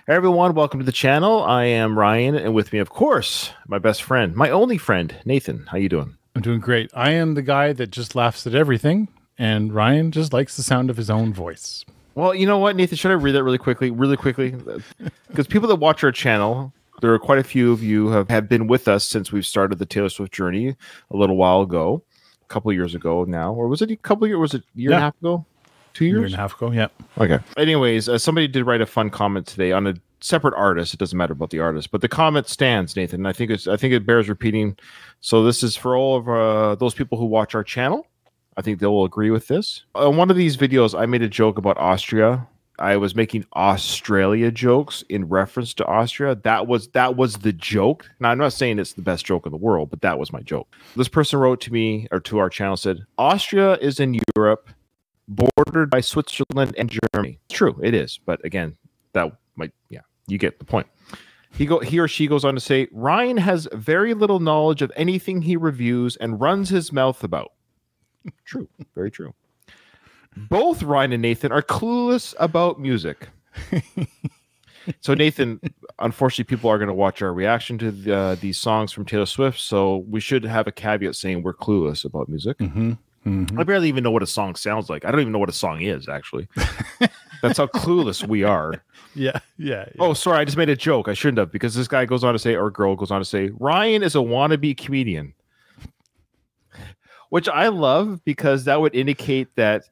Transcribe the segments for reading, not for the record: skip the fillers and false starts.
Hey everyone, welcome to the channel. I am Ryan, and with me, of course, my best friend, my only friend, Nathan. How you doing? I'm doing great. I am the guy that just laughs at everything, and Ryan just likes the sound of his own voice. Well, you know what, Nathan? Should I read that really quickly? Because people that watch our channel, there are quite a few of you have been with us since we've started the Taylor Swift journey a little while ago, a couple of years ago now, or was it a couple of years? Was it a year and a half ago? 2 years? A year and a half ago, yeah. Okay. Anyways, somebody did write a fun comment today on a separate artist. It doesn't matter about the artist, but the comment stands, Nathan. I think it bears repeating. So this is for all of those people who watch our channel. I think they will agree with this. On one of these videos, I made a joke about Austria. I was making Australia jokes in reference to Austria. That was the joke. Now, I'm not saying it's the best joke in the world, but that was my joke. This person wrote to me or to our channel, said, Austria is in Europe, bordered by Switzerland and Germany. It's true, it is. But again, you get the point. He or she goes on to say, Ryan has very little knowledge of anything he reviews and runs his mouth about. True, very true. Both Ryan and Nathan are clueless about music. So Nathan, unfortunately, people are going to watch our reaction to these songs from Taylor Swift, so we should have a caveat saying we're clueless about music. Mm-hmm. Mm-hmm. I barely even know what a song sounds like. I don't even know what a song is, actually. That's how clueless we are. Yeah. Oh, sorry, I just made a joke. I shouldn't have, because this guy goes on to say, or girl goes on to say, Ryan is a wannabe comedian. Which I love, because that would indicate that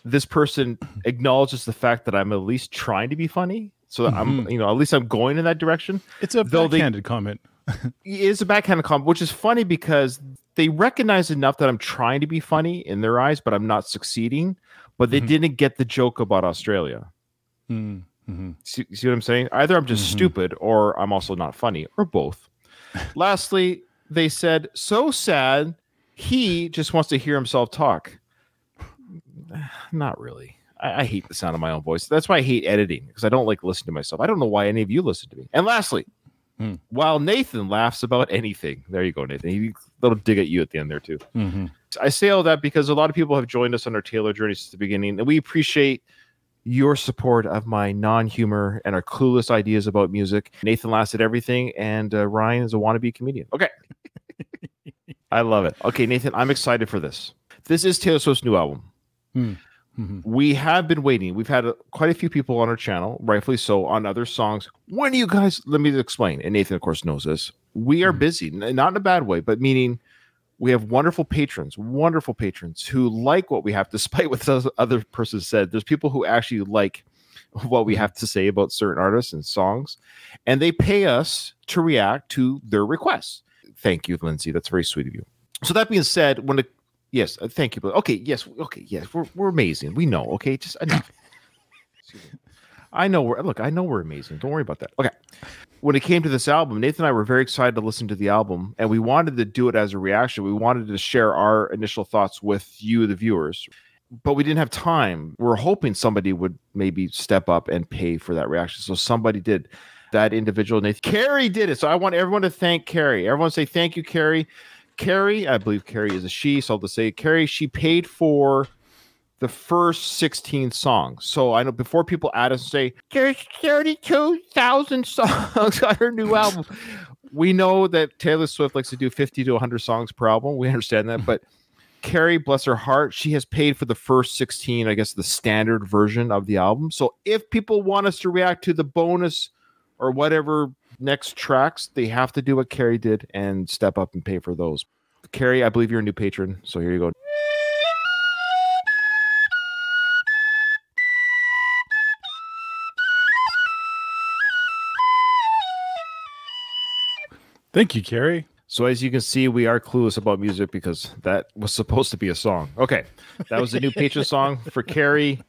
this person acknowledges the fact that I'm at least trying to be funny. So that I'm, at least I'm going in that direction. It's a backhanded comment. It is a backhanded comment, which is funny because they recognize enough that I'm trying to be funny in their eyes, but I'm not succeeding. But they didn't get the joke about Australia. Mm-hmm. See what I'm saying? Either I'm just stupid, or I'm also not funny, or both. Lastly, they said, so sad, he just wants to hear himself talk. Not really. I hate the sound of my own voice. That's why I hate editing, because I don't like listening to myself. I don't know why any of you listen to me. And lastly, while Nathan laughs about anything, there you go, Nathan. He little dig at you at the end there too. I say all that because a lot of people have joined us on our Taylor journey since the beginning, and we appreciate your support of my non-humor and our clueless ideas about music. Nathan laughs at everything, and Ryan is a wannabe comedian. Okay. I love it. Okay, Nathan, I'm excited for this. This is Taylor Swift's new album. We have been waiting. We've had quite a few people on our channel, rightfully so, on other songs. When do you guys, let me explain, and Nathan, of course, knows this. We are busy, not in a bad way, but meaning we have wonderful patrons who like what we have, despite what the other person said. There's people who actually like what we have to say about certain artists and songs, and they pay us to react to their requests. Thank you, Lindsay. That's very sweet of you. So that being said, yes, thank you. Okay, yes, we're amazing. We know. Okay, just enough. I know we're amazing. Don't worry about that. Okay. When it came to this album, Nathan and I were very excited to listen to the album, and we wanted to do it as a reaction. We wanted to share our initial thoughts with you, the viewers, but we didn't have time. We were hoping somebody would maybe step up and pay for that reaction. So somebody did. That individual, Nathan. Carrie did it. So I want everyone to thank Carrie. Everyone say thank you, Carrie. Carrie, I believe Carrie is a she, so I'll just say Carrie, she paid for the first 16 songs. So I know before people add us and say, there's 32,000 songs on her new album. We know that Taylor Swift likes to do 50 to 100 songs per album. We understand that. But Carrie, bless her heart, she has paid for the first 16, I guess, the standard version of the album. So if people want us to react to the bonus or whatever next tracks, they have to do what Carrie did and step up and pay for those. Carrie, I believe you're a new patron, so here you go. Thank you, Carrie. So as you can see, we are clueless about music because that was supposed to be a song. Okay, that was a new patron song for Carrie.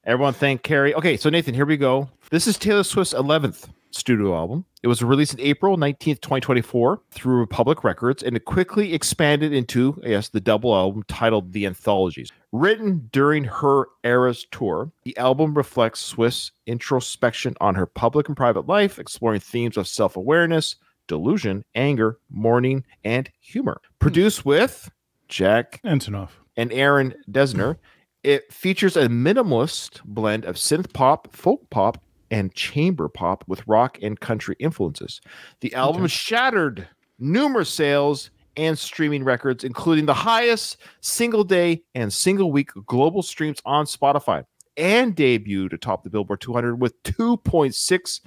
Everyone thank Carrie. Okay, so Nathan, here we go. This is Taylor Swift's 11th studio album. It was released in April 19th, 2024 through Republic Records, and it quickly expanded into, yes, the double album titled The Anthologies. Written during her Eras tour, the album reflects Swift's introspection on her public and private life, exploring themes of self-awareness, delusion, anger, mourning, and humor. Produced with Jack Antonoff and Aaron Dessner, it features a minimalist blend of synth pop, folk pop, and chamber pop with rock and country influences. The album shattered numerous sales and streaming records, including the highest single day and single week global streams on Spotify, and debuted atop the Billboard 200 with 2.6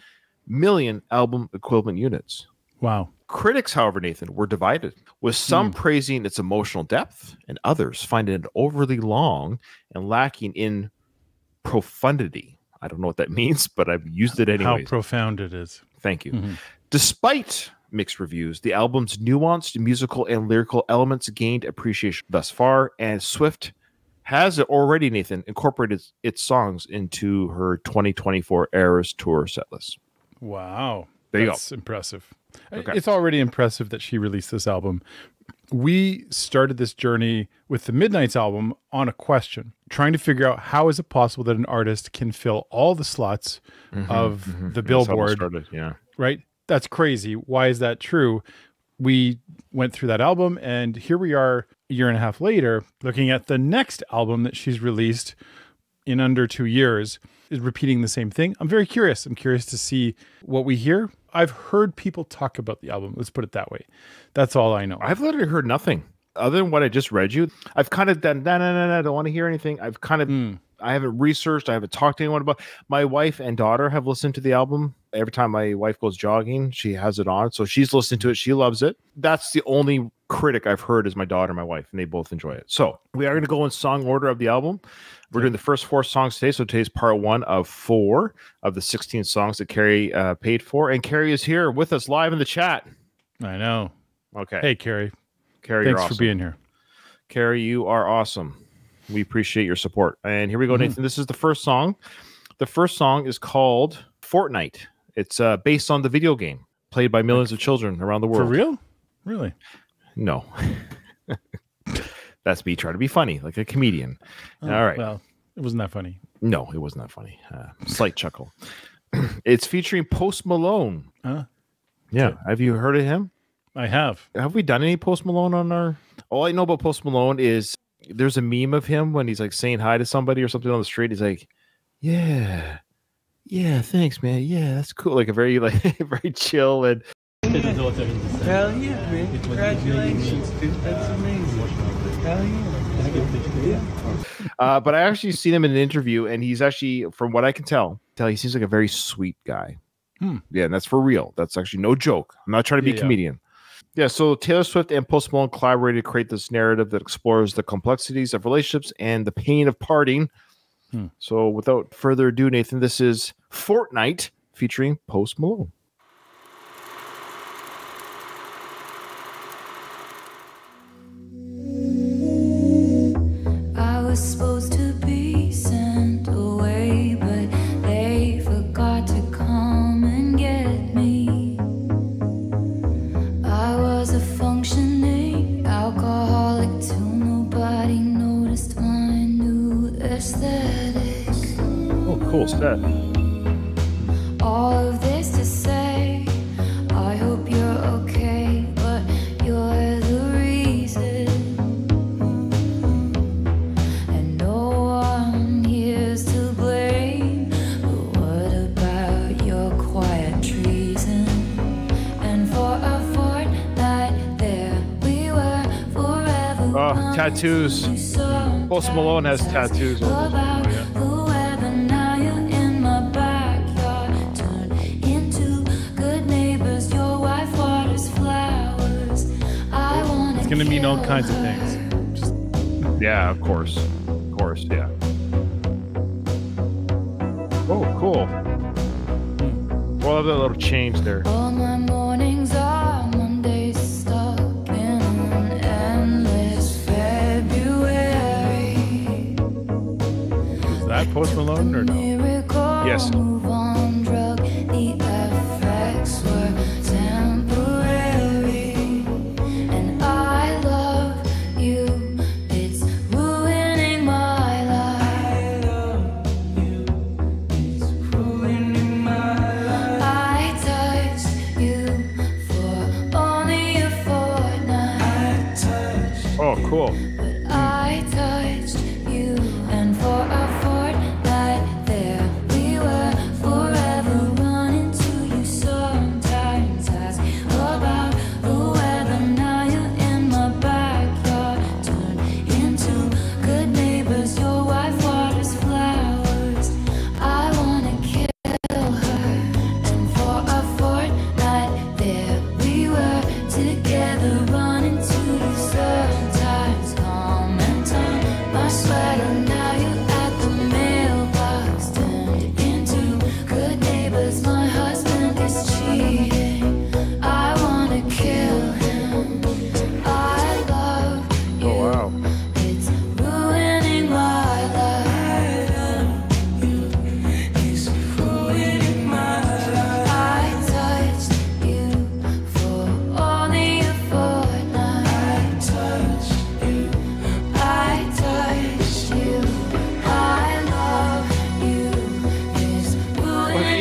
million album equivalent units. Wow. Critics, however, Nathan, were divided, with some praising its emotional depth and others finding it overly long and lacking in profundity. I don't know what that means, but I've used it anyways. How profound it is. Thank you. Despite mixed reviews, the album's nuanced musical and lyrical elements gained appreciation thus far, and Swift has already, Nathan, incorporated its songs into her 2024 Eras Tour setlist. Wow. There you go. That's impressive. Okay. It's already impressive that she released this album. We started this journey with the Midnight's album on a question, trying to figure out how is it possible that an artist can fill all the slots of the Billboard, right? That's crazy. Why is that true? We went through that album, and here we are a year and a half later, looking at the next album that she's released in under 2 years, is repeating the same thing. I'm very curious. I'm curious to see what we hear. I've heard people talk about the album. Let's put it that way. That's all I know. I've literally heard nothing other than what I just read you. I've kind of done, I don't want to hear anything. I've kind of, I haven't researched. I haven't talked to anyone about. My wife and daughter have listened to the album. Every time my wife goes jogging, she has it on. So she's listened to it. She loves it. That's the only critic I've heard is my daughter and my wife, and they both enjoy it. So we are going to go in song order of the album. We're doing the first 4 songs today. So today's part 1 of 4 of the 16 songs that Carrie paid for. And Carrie is here with us live in the chat. I know. Okay. Hey, Carrie. Carrie, thanks you're awesome. for being here. Carrie, you are awesome. We appreciate your support. And here we go, Nathan. This is the first song. The first song is called Fortnite. It's based on the video game played by millions of children around the world. For real? Really? No. That's me trying to be funny, like a comedian. Oh, all right. Well, it wasn't that funny. No, it wasn't that funny. Slight chuckle. It's featuring Post Malone. Yeah. Have you heard of him? I have. Have we done any Post Malone on our... All I know about Post Malone is there's a meme of him when he's like saying hi to somebody or something on the street. He's like, yeah, thanks, man. Yeah, that's cool. Like a very, very chill and... Hell yeah, man. Congratulations, dude. That's amazing. Hell yeah. But I actually seen him in an interview, and he's actually, from what I can tell, he seems like a very sweet guy. Yeah, and that's for real. That's actually no joke. I'm not trying to be a comedian. Yeah, so Taylor Swift and Post Malone collaborated to create this narrative that explores the complexities of relationships and the pain of parting. So without further ado, Nathan, this is Fortnite featuring Post Malone. Supposed to be sent away, but they forgot to come and get me. I was a functioning alcoholic till nobody noticed my new aesthetic. Oh, cool stuff. All of this to say, I hope you're okay, but you're the reason. Tattoos. Post Malone has tattoos. It's going to mean all kinds of things. Yeah, of course. Of course, yeah. Oh, cool. Well, I love that little change there. All my mornings are Mondays stuck in an endless February. Is that Post Malone or no? Yes. Move on, drug. The effects were temporary, and I love you. It's ruining my life. I love you. It's ruining my life. I touched you for only a fortnight. Oh, cool. But I touched you, and for a fortnight there we were forever.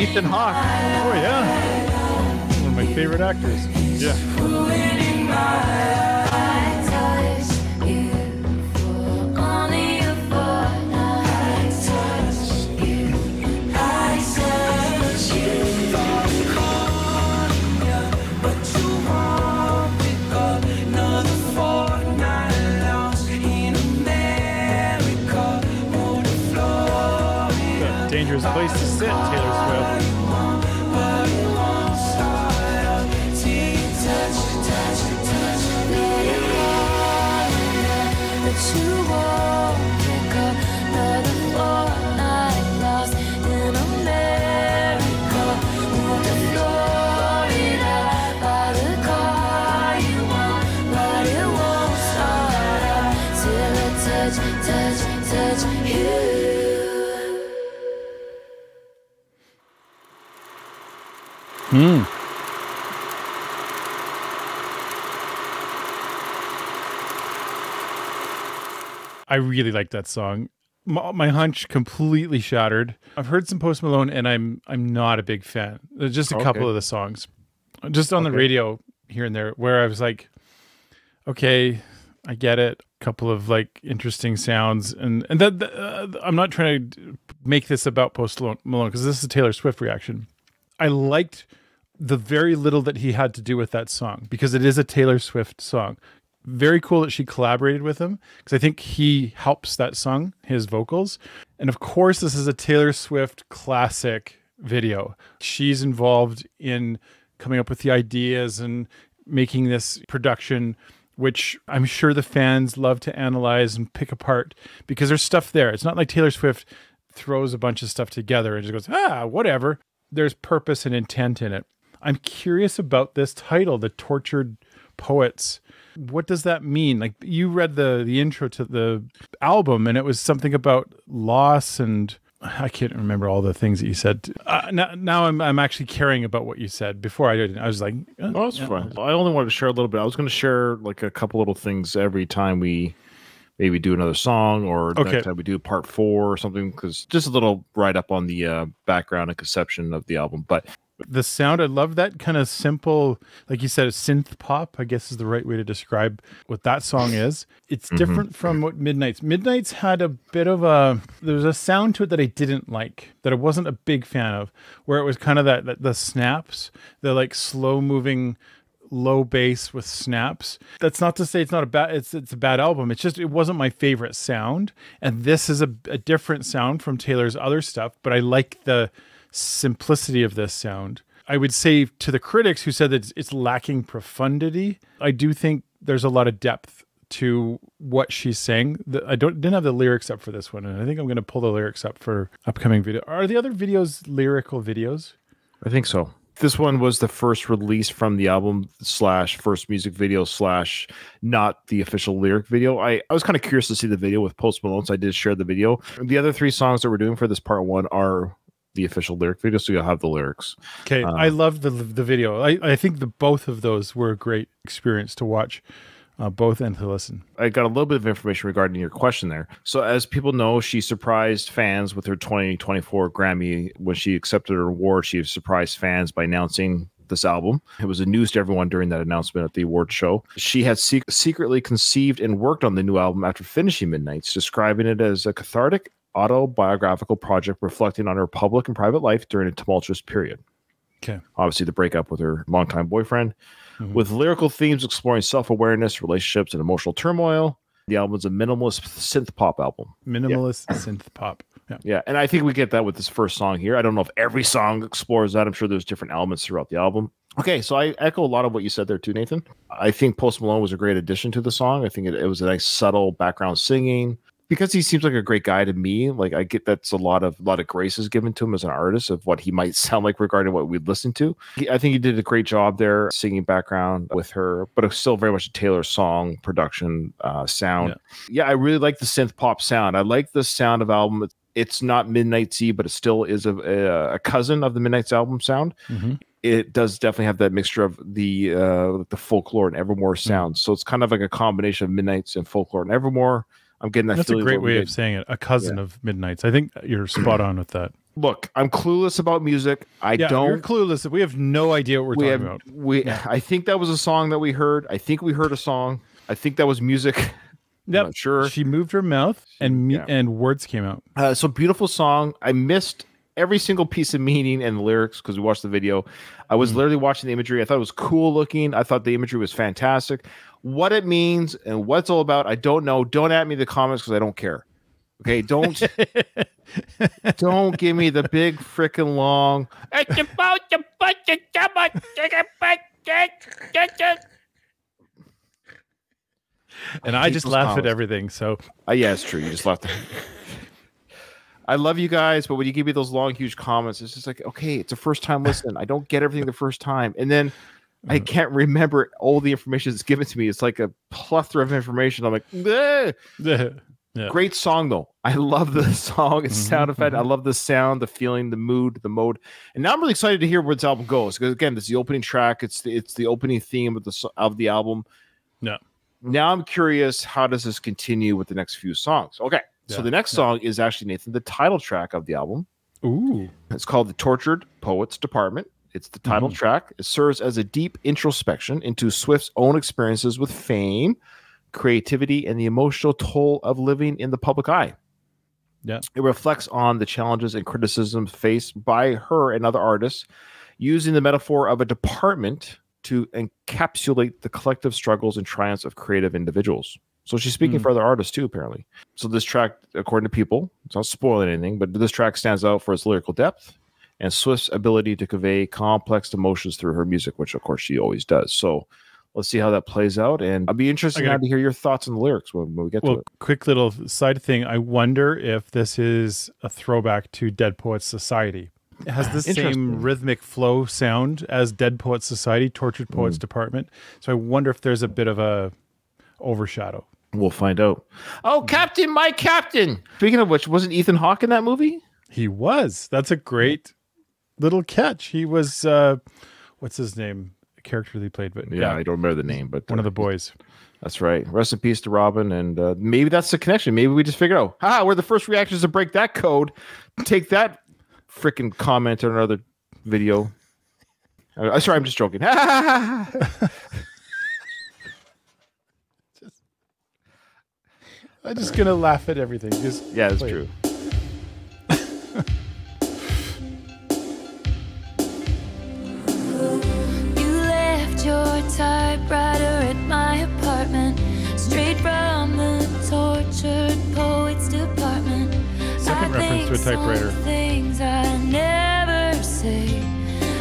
Ethan Hawke. Oh yeah, one of my favorite actors. Yeah. Dangerous place to sit, Taylor Swift. Touch you. I really like that song. My hunch completely shattered. I've heard some Post Malone, and I'm not a big fan. There's just a couple of the songs, just on the radio here and there, where I was like, okay, I get it. A couple of like interesting sounds, and that I'm not trying to make this about Post Malone because this is a Taylor Swift reaction. I liked the very little that he had to do with that song because it is a Taylor Swift song. Very cool that she collaborated with him because I think he helps that song, his vocals. And of course, this is a Taylor Swift classic video. She's involved in coming up with the ideas and making this production, which I'm sure the fans love to analyze and pick apart because there's stuff there. It's not like Taylor Swift throws a bunch of stuff together and just goes, whatever. There's purpose and intent in it. I'm curious about this title, The Tortured Poets. What does that mean? Like you read the intro to the album and it was something about loss and I can't remember all the things that you said. Now I'm actually caring about what you said. Before I didn't. I was like, oh, that's fine. I only wanted to share a little bit. I was going to share like a couple little things every time we maybe do another song or next time we do part 4 or something, because just a little write up on the background and conception of the album. But the sound, I love that kind of simple, like you said, a synth pop, I guess is the right way to describe what that song is. It's different from what Midnight's had a bit of there's a sound to it that I didn't like, that I wasn't a big fan of, where it was kind of that the snaps, the like slow moving low bass with snaps. That's not to say it's not a bad, it's a bad album. It's just, it wasn't my favorite sound. And this is a different sound from Taylor's other stuff, but I like the simplicity of this sound. I would say to the critics who said that it's lacking profundity, I do think there's a lot of depth to what she's saying. I didn't have the lyrics up for this one, and I think I'm going to pull the lyrics up for upcoming video. Are the other videos lyrical videos? I think so. This one was the first release from the album / first music video / not the official lyric video. I was kind of curious to see the video with Post Malone, so I did share the video. The other 3 songs that we're doing for this part 1 are the official lyric video, so you'll have the lyrics. Okay, I love the video. I think both of those were a great experience to watch, both and to listen. I got a little bit of information regarding your question there. So as people know, she surprised fans with her 2024 Grammy. When she accepted her award, she surprised fans by announcing this album. It was a news to everyone during that announcement at the award show. She had secretly conceived and worked on the new album after finishing Midnights, describing it as a cathartic autobiographical project reflecting on her public and private life during a tumultuous period. Okay. Obviously, the breakup with her longtime boyfriend, with lyrical themes exploring self-awareness, relationships, and emotional turmoil. The album is a minimalist synth pop album. Minimalist synth pop. Yeah, and I think we get that with this first song here. I don't know if every song explores that. I'm sure there's different elements throughout the album. Okay, so I echo a lot of what you said there too, Nathan. I think Post Malone was a great addition to the song. I think it was a nice subtle background singing. Because he seems like a great guy to me, like I get that's a lot of graces given to him as an artist of what he might sound like regarding what we'd listen to. I think he did a great job there singing background with her, but it's still very much a Taylor song production sound. Yeah, I really like the synth pop sound. I like the sound of album. It's not Midnightsy, but it still is a cousin of the Midnights album sound. It does definitely have that mixture of the Folklore and Evermore sound. So it's kind of like a combination of Midnights and Folklore and Evermore. I'm getting that. That's a great way of saying it. A cousin of Midnights. I think you're spot on with that. Look, I'm clueless about music. You're clueless. We have no idea what we're talking about. I think that was a song that we heard. I think we heard a song. I think that was music. Yep. I'm not sure. She moved her mouth and words came out. So beautiful song. I missed every single piece of meaning and the lyrics because we watched the video. I was literally watching the imagery. I thought it was cool looking. I thought the imagery was fantastic. What it means and what it's all about, I don't know. Don't at me in the comments because I don't care. Okay, don't give me the big freaking long. And I just laugh at everything. So yeah, it's true. You just laughed. I love you guys, but when you give me those long, huge comments, it's just like, okay, it's a first time listen. I don't get everything the first time, and then I can't remember all the information that's given to me. It's like a plethora of information. I'm like, yeah. Great song though. I love the song. It's sound effect. I love the sound, the feeling, the mood, the mode. And now I'm really excited to hear where this album goes because again, it's the opening track. It's the opening theme of the album. Yeah. Now I'm curious, how does this continue with the next few songs? Okay. So the next song is actually, Nathan, the title track of the album. Ooh. It's called The Tortured Poets Department. It's the title track. It serves as a deep introspection into Swift's own experiences with fame, creativity, and the emotional toll of living in the public eye. Yeah. It reflects on the challenges and criticisms faced by her and other artists, using the metaphor of a department to encapsulate the collective struggles and triumphs of creative individuals. So she's speaking for other artists too, apparently. So this track, according to people, it's not spoiling anything, but this track stands out for its lyrical depth and Swift's ability to convey complex emotions through her music, which of course she always does. So let's see how that plays out. And I'll be interested to hear your thoughts on the lyrics when we get to it. Quick little side thing. I wonder if this is a throwback to Dead Poets Society. It has the same rhythmic flow sound as Dead Poets Society, Tortured Poets Department. So I wonder if there's a bit of a overshadow. We'll find out. Oh, Captain, my Captain. Speaking of which, wasn't Ethan Hawke in that movie? He was. That's a great little catch. He was, what's his name? A character that he played. But yeah, I don't remember the name, but one of the boys. That's right. Rest in peace to Robin. And maybe that's the connection. Maybe we just figured out, we're the first reactors to break that code. Take that freaking comment on another video. Sorry, I'm just joking. I'm just gonna laugh at everything. Yeah, that's true. You left your typewriter at my apartment, straight from the Tortured Poets Department. Second reference to a typewriter. Things I never say,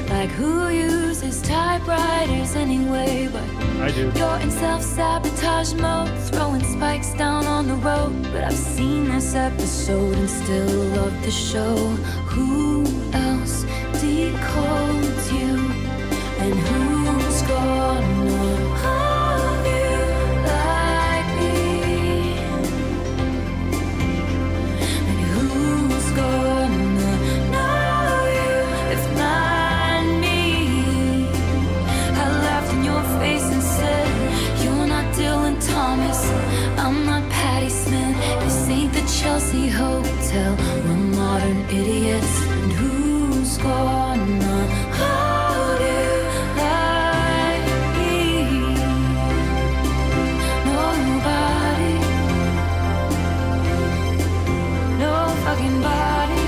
like who uses typewriters anyway, but I do. You're in self-sabotage mode, throwing spikes down on the road. But I've seen this episode and still love the show. Who else decodes you? And who's gonna hold you like me? And who's gonna know you if not me? I laughed in your face and said, you're not Dylan Thomas, I'm not Patti Smith. This ain't the Chelsea Hotel, we're modern idiots. And who's gonna hold you like me? Nobody. No fucking body.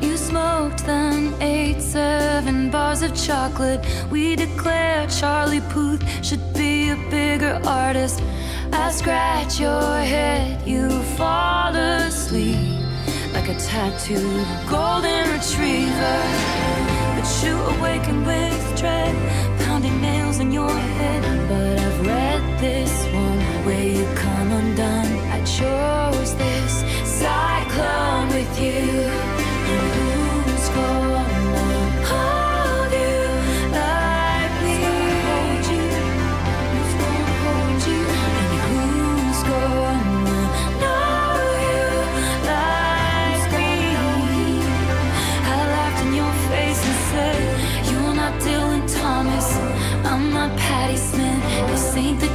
You smoked then, ate 7 bars of chocolate. We declare Charlie Puth should be a bigger artist. I scratch your head, you fall asleep like a tattooed golden retriever. But you awaken with dread, pounding nails in your head. But I've read this one where you come undone. I chose this cyclone with you. And who's gonna hold you like me? Hold you, who's gonna hold you? And who's gonna know you like me? I laughed in your face and said, you're not Dylan Thomas, I'm not Patti Smith. This ain't the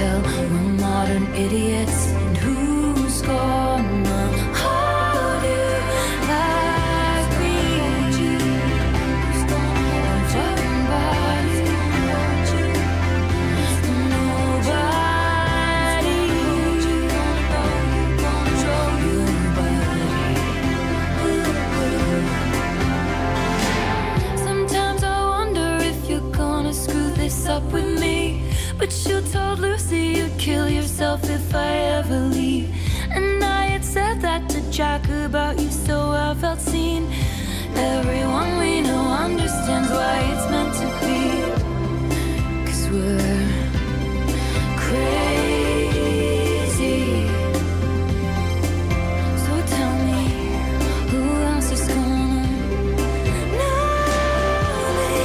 hotel. We're modern idiots, and who's gonna hold you like we do? Who's gonna hold your body? Nobody. Control your body. Sometimes I wonder if you're gonna screw this up with me. But you told Lucy you'd kill yourself if I ever leave. And I had said that to Jack about you, so I felt seen. Everyone we know understands why it's meant to be. 'Cause we're crazy. So tell me, who else is gonna know me?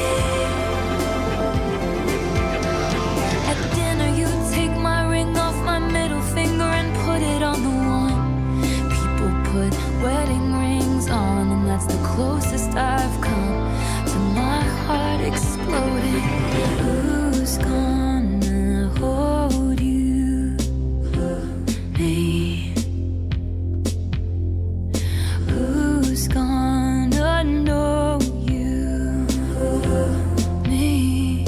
At dinner you take my ring off my middle finger and put it on the one. People put wedding rings on, and that's the closest I've come to my heart exploding. Who's gonna hold you? Me. Who's gonna know you? Me.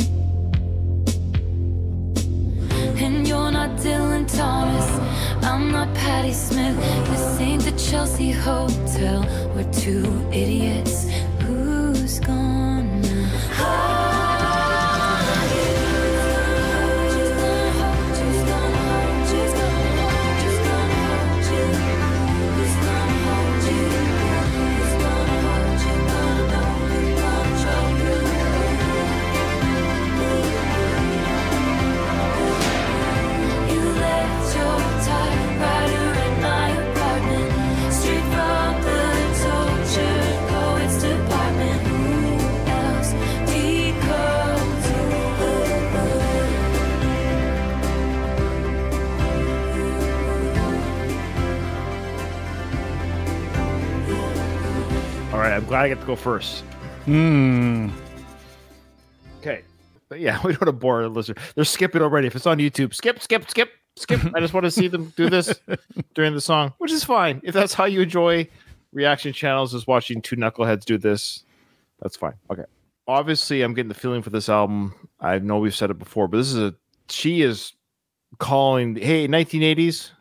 And you're not Dylan Thomas, I'm not Patti Smith. This ain't the Chelsea Hotel, we're two idiots. Who's gonna hold you? Who's gonna hold you? Who's gonna hold you? Who's gonna hold you? Who's gonna hold you? Who's gonna hold you? Gonna know you, control you. You left your typewriter in my apartment, straight from the tortured poets department. Who else decodes you? All right, I'm glad I get to go first. Okay. But yeah, we don't want to bore the listener. They're skipping already. If it's on YouTube, skip. I just want to see them do this during the song, which is fine. If that's how you enjoy reaction channels, is watching two knuckleheads do this, that's fine. Okay. Obviously, I'm getting the feeling for this album. I know we've said it before, but she is calling, hey, 1980s,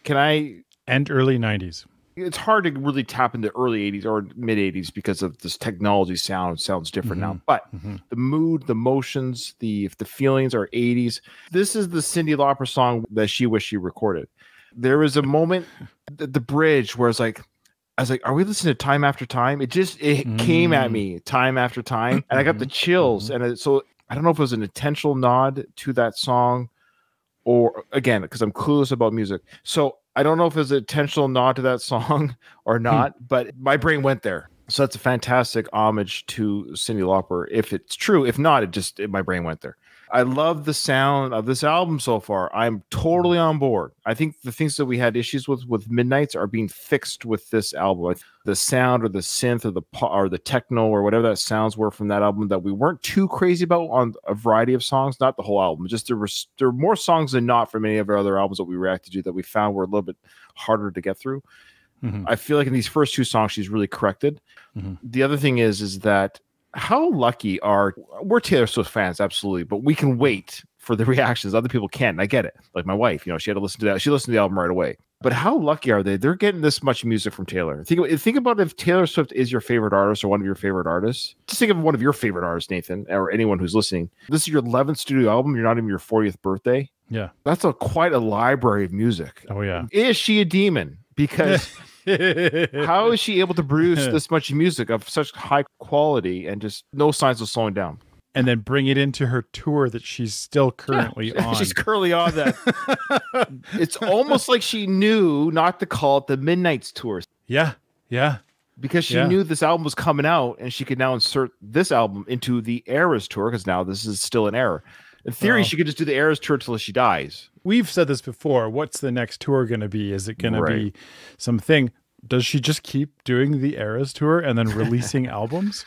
can I... And early 90s. It's hard to really tap into early 80s or mid 80s because of this technology sounds different now. But the mood, the emotions, the feelings are 80s. This is the Cyndi Lauper song that she wished she recorded. There was a moment at the bridge where I was like, are we listening to Time After Time? It came at me time after time, and I got the chills. And so I don't know if it was an intentional nod to that song, or again, because I'm clueless about music. So I don't know if it's an intentional nod to that song or not, but my brain went there. So that's a fantastic homage to Cyndi Lauper, if it's true. If not, my brain went there. I love the sound of this album so far. I'm totally on board. I think the things that we had issues with Midnights are being fixed with this album. The sound or the synth or the techno or whatever that sounds were from that album that we weren't too crazy about on a variety of songs, not the whole album. Just there were more songs than not from any of our other albums that we reacted to that we found were a little bit harder to get through. I feel like in these first two songs, she's really corrected. The other thing is that how lucky we're Taylor Swift fans, absolutely, but we can wait for the reactions. Other people can't. And I get it. Like my wife, she had to listen to that. She listened to the album right away. But how lucky are they? They're getting this much music from Taylor. Think about if Taylor Swift is your favorite artist or one of your favorite artists. Just think of one of your favorite artists, Nathan, or anyone who's listening. This is your 11th studio album. You're not even your 40th birthday. Yeah. That's quite a library of music. Oh, yeah. Is she a demon? Because how is she able to produce this much music of such high quality and just no signs of slowing down? And then bring it into her tour that she's still currently on. She's currently on that. It's almost like she knew not to call it the Midnights tour. Yeah. Because she knew this album was coming out and she could now insert this album into the Eras tour because now this is still an era. In theory, she could just do the Eras tour till she dies. We've said this before. What's the next tour going to be? Is it going to be something? Does she just keep doing the Eras tour and then releasing albums?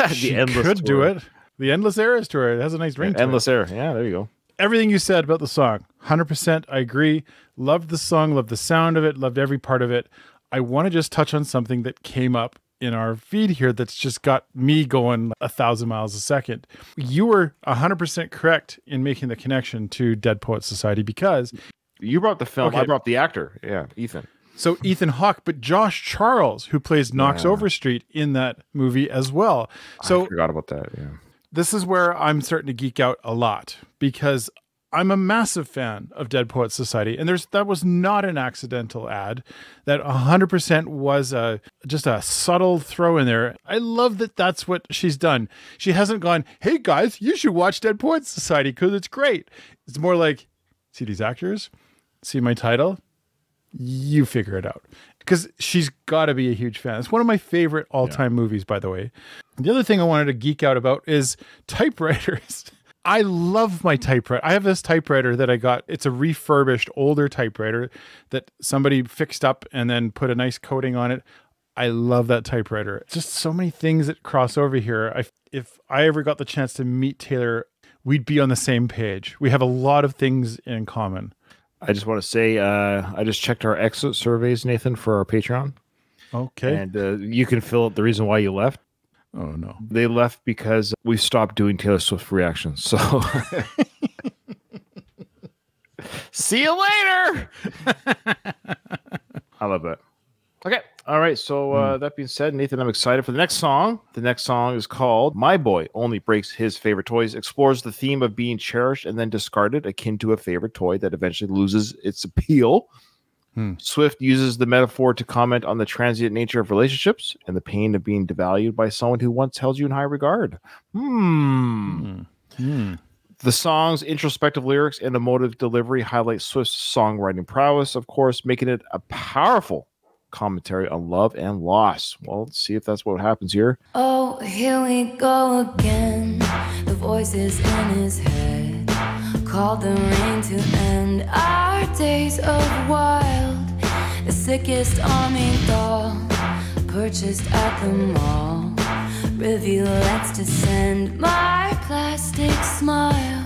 She could do it. The Endless Eras tour. It has a nice ring to it. Endless Era. Yeah, there you go. Everything you said about the song, 100%. I agree. Loved the song, loved the sound of it, loved every part of it. I want to just touch on something that came up in our feed here that's just got me going 1,000 miles a second. You were 100% correct in making the connection to Dead Poets Society because... You brought the film, Okay. I brought the actor. Yeah, Ethan. So Ethan Hawke, but Josh Charles, who plays Knox Overstreet in that movie as well. So I forgot about that, yeah. This is where I'm starting to geek out a lot because I'm a massive fan of Dead Poets Society, and that was not an accidental ad. That 100% was just a subtle throw in there. I love that that's what she's done. She hasn't gone, hey guys, you should watch Dead Poets Society because it's great. It's more like, see these actors? See my title? You figure it out. Because she's got to be a huge fan. It's one of my favorite all-time movies, by the way. The other thing I wanted to geek out about is typewriters. I love my typewriter. I have this typewriter that I got. It's a refurbished, older typewriter that somebody fixed up and then put a nice coating on it. I love that typewriter. Just so many things that cross over here. If I ever got the chance to meet Taylor, we'd be on the same page. We have a lot of things in common. I just want to say, I just checked our exit surveys, Nathan, for our Patreon. Okay. And you can fill out the reason why you left. Oh, no. They left because we stopped doing Taylor Swift reactions. So see you later. I love that. Okay. All right. So that being said, Nathan, I'm excited for the next song. The next song is called My Boy Only Breaks His Favorite Toys. Explores the theme of being cherished and then discarded, akin to a favorite toy that eventually loses its appeal. Swift uses the metaphor to comment on the transient nature of relationships and the pain of being devalued by someone who once held you in high regard. The song's introspective lyrics and emotive delivery highlight Swift's songwriting prowess, of course, making it a powerful commentary on love and loss. Well, let's see if that's what happens here. Oh, here we go again. The voices in his head called the rain to end our days of wild. The sickest army doll purchased at the mall. Rivulets descend my plastic smile.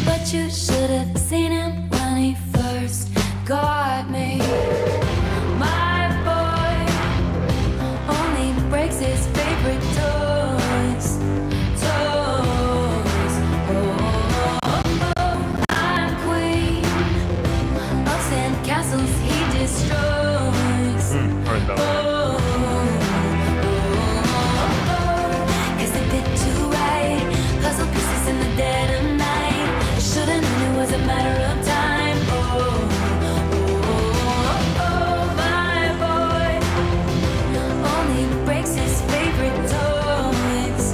But you should have seen him when he first got me. My boy only breaks his favorite toys. Castles he destroys. Cause they fit too right. Puzzle pieces in the dead of night. Should've known it was a matter of time. My boy only breaks his favorite toys.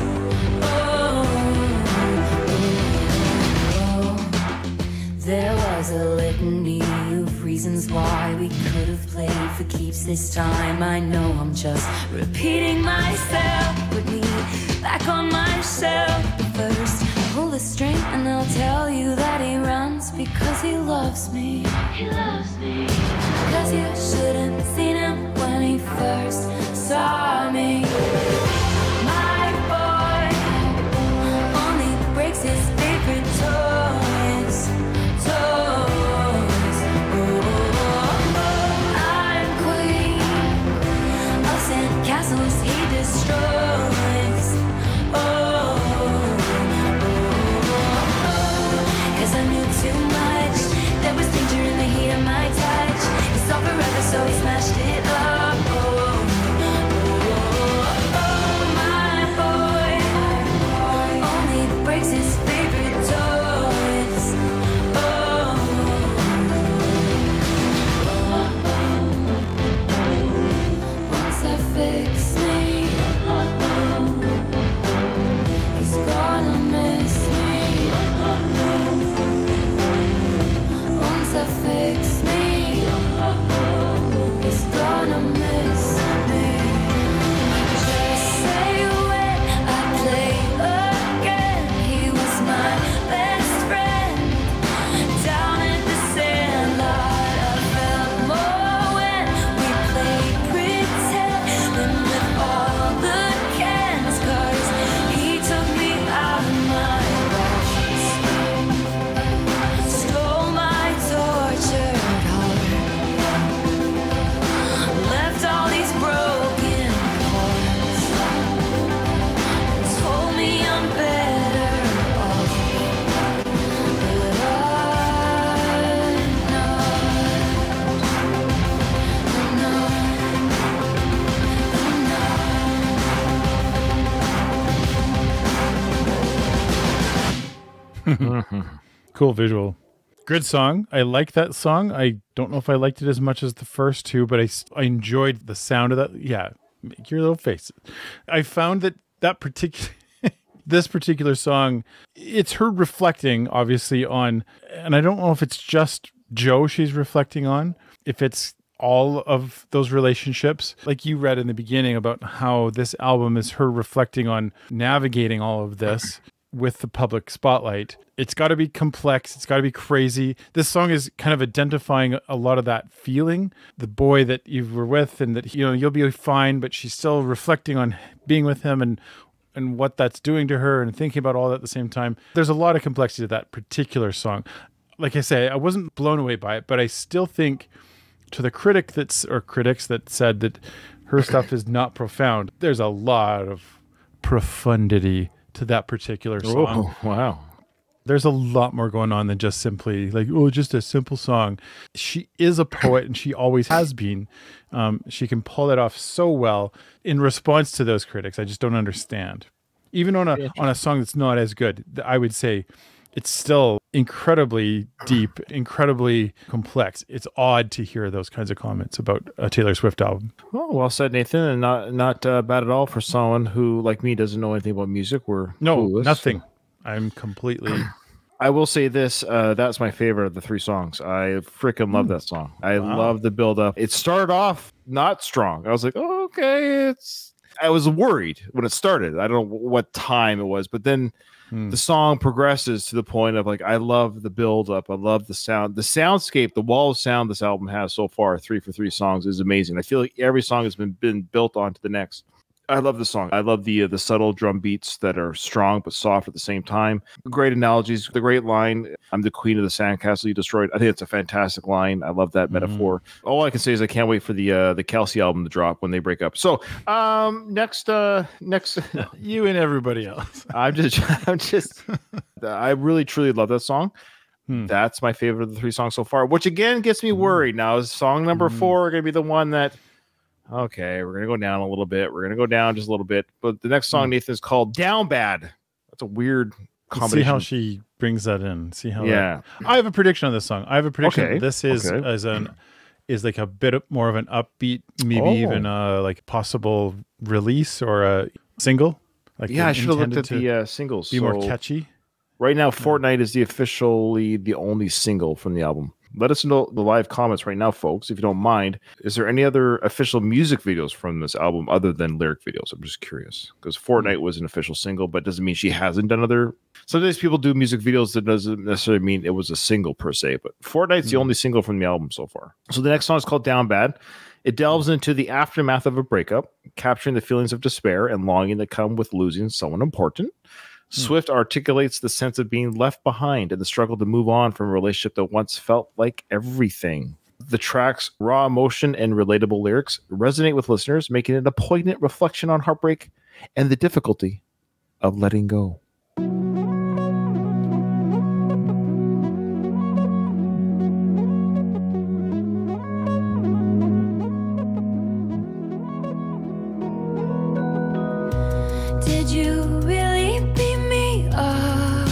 There was a litany of reasons why we could have played for keeps this time. I know I'm just repeating myself. Put me back on my shelf. First, pull the string and I'll tell you that he runs because he loves me. He loves me. Cause you should have seen him when he first saw me. My boy only breaks his favorite toys. Castles he destroys. Cause I knew too much. There was danger in the heat of my touch. He saw forever, so he smashed it up. Cool visual. Good song. I like that song. I don't know if I liked it as much as the first two, but I enjoyed the sound of that. Yeah, make your little face. I found that particular this particular song, it's her reflecting obviously on, and I don't know if it's just Joe she's reflecting on, if it's all of those relationships. Like you read in the beginning about how this album is her reflecting on navigating all of this with the public spotlight. It's got to be complex. It's got to be crazy. This song is kind of identifying a lot of that feeling, the boy that you were with, and that, you know, you'll be fine, but she's still reflecting on being with him and what that's doing to her and thinking about all that at the same time. There's a lot of complexity to that particular song. Like I say, I wasn't blown away by it, but I still think to the critics that said that her stuff is not profound, there's a lot of profundity to that particular song. Oh, wow. There's a lot more going on than just simply like, oh, just a simple song. She is a poet and she always has been. She can pull it off so well in response to those critics. I just don't understand. Even on a song that's not as good, I would say it's still incredibly deep, incredibly complex. It's odd to hear those kinds of comments about a Taylor Swift album. Oh, well said, Nathan, and not bad at all for someone who, like me, doesn't know anything about music. We're clueless. Nothing. I'm completely... I will say this, that's my favorite of the three songs. I freaking love that song. I love the build-up. It started off not strong. I was like, oh, okay, I was worried when it started. I don't know what time it was, but then the song progresses to the point of like, I love the build-up. I love the sound. The soundscape, the wall of sound this album has so far, 3 for 3 songs, is amazing. I feel like every song has been built onto the next. I love the song. I love the subtle drum beats that are strong but soft at the same time. Great analogies. The great line, I'm the queen of the sandcastle you destroyed. I think it's a fantastic line. I love that metaphor. All I can say is I can't wait for the Kelsey album to drop when they break up. So next you and everybody else. I really truly love that song. That's my favorite of the three songs so far, which again gets me worried. Now is song number 4 going to be the one that, okay, we're going to go down a little bit. We're going to go down just a little bit. But the next song, Nathan, is called Down Bad. That's a weird combination. See how she brings that in. See how I have a prediction on this song. I have a prediction. Okay. This is like a bit more of an upbeat, maybe even like possible release or a single. Like I should have looked at the singles. Be more catchy. Right now, Fortnite is officially the only single from the album. Let us know the live comments right now, folks, if you don't mind. Is there any other official music videos from this album other than lyric videos? I'm just curious because Fortnite was an official single, but doesn't mean she hasn't done other. Sometimes people do music videos that doesn't necessarily mean it was a single per se, but Fortnite's the only single from the album so far. So the next song is called Down Bad. It delves into the aftermath of a breakup, capturing the feelings of despair and longing that come with losing someone important. Swift articulates the sense of being left behind and the struggle to move on from a relationship that once felt like everything. The track's raw emotion and relatable lyrics resonate with listeners, making it a poignant reflection on heartbreak and the difficulty of letting go. Did you really beat me up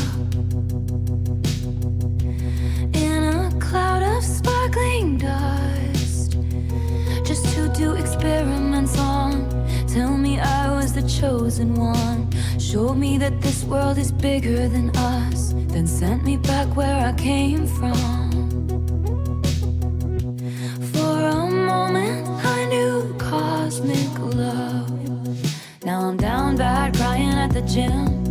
in a cloud of sparkling dust just to do experiments on? Tell me I was the chosen one. Showed me that this world is bigger than us, then sent me back where I came from. For a moment I knew cosmic love. Now I'm down bad, crying at the gym.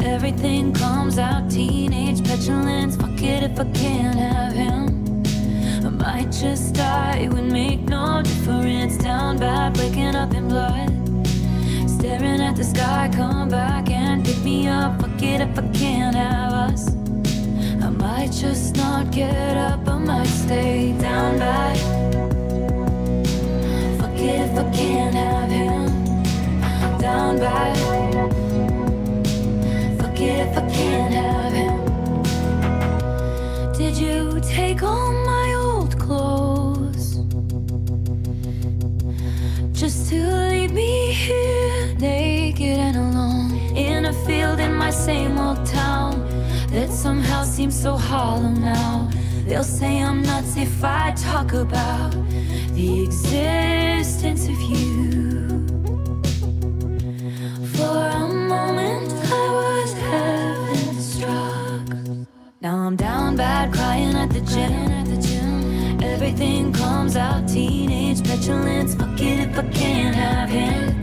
Everything comes out, teenage petulance. Fuck it if I can't have him. I might just die, it would make no difference. Down bad, waking up in blood, staring at the sky, come back and pick me up. Fuck it if I can't have us. I might just not get up, I might stay down bad. Fuck it if I can't have him. Down bad. Fuck it if I can't have him. Did you take all my old clothes just to leave me here naked and alone in a field in my same old town? that somehow seems so hollow now. They'll say I'm nuts if I talk about the existence of you. For a moment I was heaven struck. Now I'm down bad, crying at the gym. Everything comes out, teenage petulance. Fuck it if I can't have him.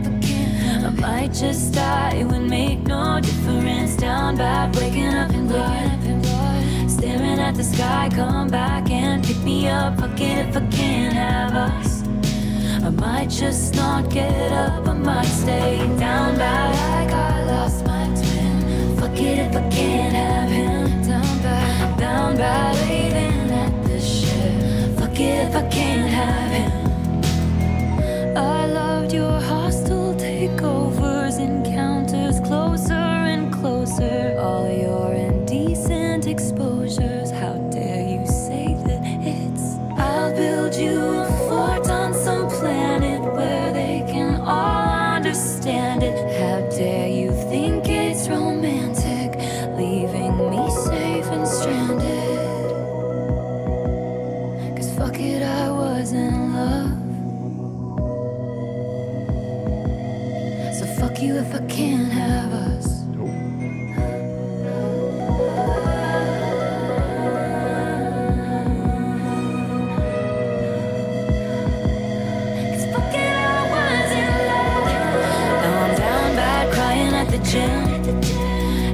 I might just die, it would make no difference. Down bad, waking up in blood, staring at the sky, come back and pick me up. Fuck it if I can't have us. I might just not get up, I might stay down bad like I lost my twin. Fuck it if I can't have him. Down bad, waving at the ship. Fuck it if I can't have him. I loved your hostile takeovers, encounters closer and closer. All your indecent exposures, how dare you say that it's. I'll build you a fort on some planet where they can all understand it. How dare you think it's romantic, leaving me safe and stranded. Cause fuck it, I was in love. So fuck you if I can't have us.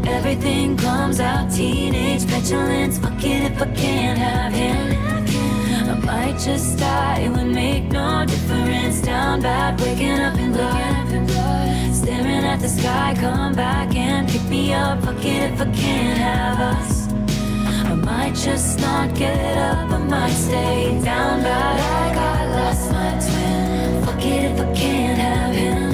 Everything comes out, teenage petulance. Fuck it if I can't have him. I might just die, it would make no difference. Down bad, waking up in blood, staring at the sky, come back and pick me up. Fuck it if I can't have us. I might just not get up, I might stay down bad like I lost my twin. Fuck it if I can't have him.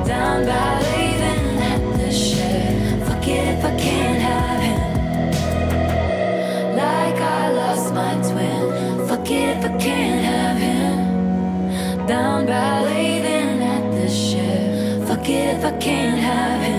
Down bad, waving at the shed. Fuck it if I can't have him. Like I lost my twin. Fuck it if I can't have him. Down bad, waving at the shed. Fuck it if I can't have him.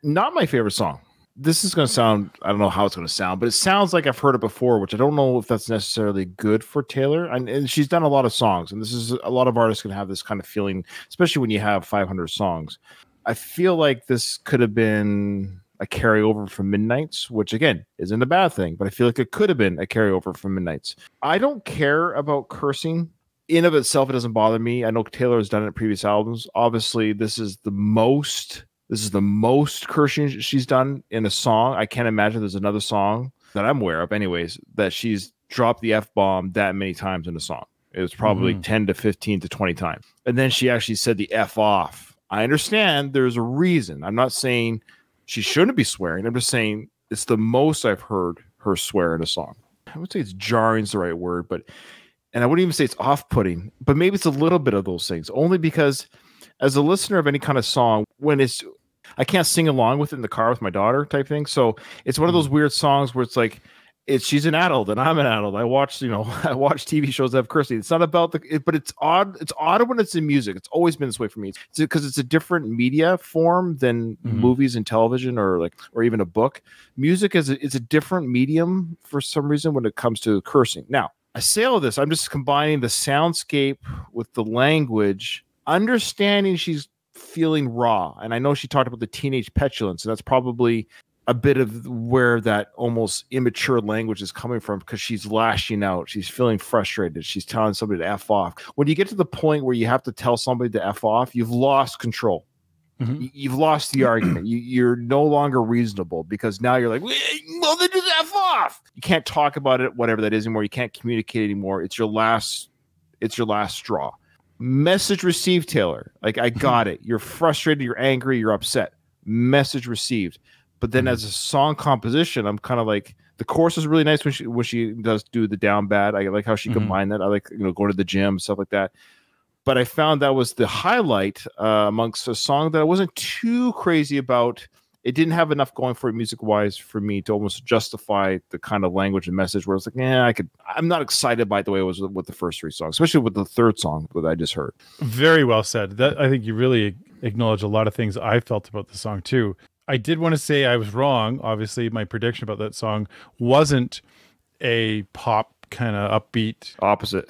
Not my favorite song. This is going to sound, I don't know how it's going to sound, but it sounds like I've heard it before, which I don't know if that's necessarily good for Taylor. And she's done a lot of songs, and this is a lot of artists can have this kind of feeling, especially when you have 500 songs. I feel like this could have been a carryover from Midnight's, which again isn't a bad thing, but I feel like it could have been a carryover from Midnight's. I don't care about cursing. In of itself, it doesn't bother me. I know Taylor has done it in previous albums. Obviously, this is the most cursing she's done in a song. I can't imagine there's another song that I'm aware of anyways that she's dropped the F-bomb that many times in a song. It was probably 10 to 15 to 20 times. And then she actually said the F off. I understand there's a reason. I'm not saying she shouldn't be swearing. I'm just saying it's the most I've heard her swear in a song. I would say it's jarring is the right word, and I wouldn't even say it's off-putting, but maybe it's a little bit of those things, only because as a listener of any kind of song, I can't sing along with it in the car with my daughter type thing. So it's one of those weird songs where it's like, she's an adult and I'm an adult. I watch TV shows that have cursing. It's not about but it's odd. It's odd when it's in music. It's always been this way for me. It's because it's a different media form than movies and television or even a book. Music is a different medium for some reason when it comes to cursing. Now, I say all of this. I'm just combining the soundscape with the language, understanding she's feeling raw. And I know she talked about the teenage petulance, and that's probably a bit of where that almost immature language is coming from, because she's lashing out. She's feeling frustrated. She's telling somebody to F off. When you get to the point where you have to tell somebody to F off, you've lost control. You've lost the argument. You're no longer reasonable, because now you're like, well, then just F off. You can't talk about it, whatever that is anymore. You can't communicate anymore. It's your last straw. Message received, Taylor. Like, I got it. You're frustrated. You're angry. You're upset. Message received. But then as a song composition, I'm kind of like, the chorus is really nice when she does do the down bad. I like how she combined that. I like, going to the gym, stuff like that. But I found that was the highlight amongst a song that I wasn't too crazy about it didn't have enough going for it music wise for me to almost justify the kind of language and message where it's like, I'm not excited by the way it was with the first 3 songs, especially with the third song that I just heard. Very well said. That, I think you really acknowledge a lot of things I felt about the song too. I did want to say I was wrong. Obviously, my prediction about that song wasn't a pop kind of upbeat. Opposite.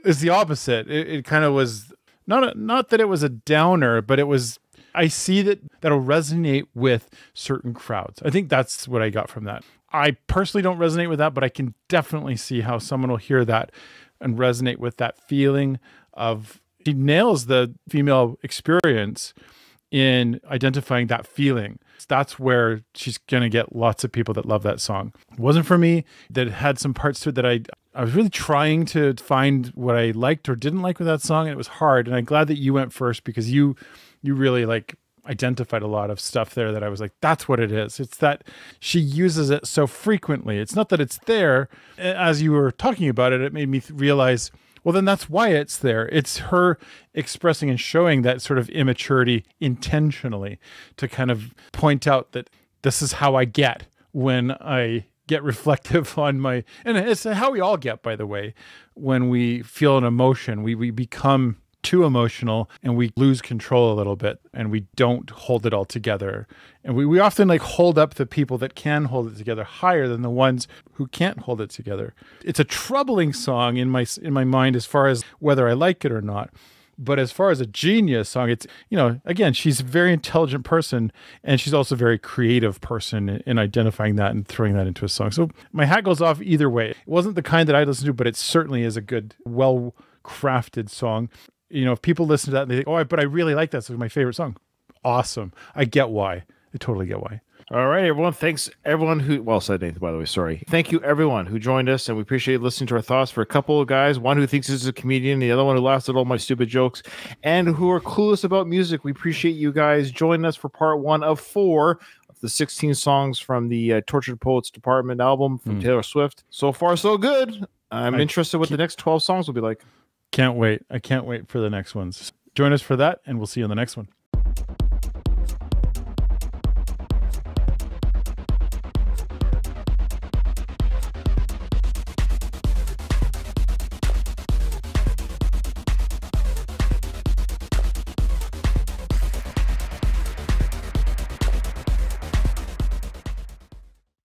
It's the opposite. It kind of was not that it was a downer, but it was. I see that'll resonate with certain crowds. I think that's what I got from that. I personally don't resonate with that, but I can definitely see how someone will hear that and resonate with that feeling of. She nails the female experience in identifying that feeling. That's where she's going to get lots of people that love that song. It wasn't for me. That had some parts to it that I was really trying to find what I liked or didn't like with that song, and it was hard. And I'm glad that you went first because you really like identified a lot of stuff there that I was like, that's what it is. It's that she uses it so frequently. It's not that it's there. As you were talking about it, it made me realize, well, then that's why it's there. It's her expressing and showing that sort of immaturity intentionally to kind of point out that this is how I get when I get reflective on my, and it's how we all get, by the way, when we feel an emotion, we become too emotional and we lose control a little bit and we don't hold it all together. And we often like hold up the people that can hold it together higher than the ones who can't hold it together. It's a troubling song in my mind as far as whether I like it or not. But as far as a genius song, it's, again, she's a very intelligent person and she's also a very creative person in identifying that and throwing that into a song. So my hat goes off either way. It wasn't the kind that I listened to, but it certainly is a good, well-crafted song. If people listen to that and they think, but I really like that. So it's my favorite song. Awesome. I get why. I totally get why. All right, everyone. Thanks, everyone who... Well said, Nathan, by the way. Sorry. Thank you, everyone who joined us, and we appreciate listening to our thoughts for a couple of guys, one who thinks he's a comedian, the other one who laughs at all my stupid jokes, and who are clueless about music. We appreciate you guys joining us for part 1 of 4 of the 16 songs from the Tortured Poets Department album from Taylor Swift. So far, so good. I'm interested what the next 12 songs will be like. Can't wait. I can't wait for the next ones. Join us for that, and we'll see you on the next one.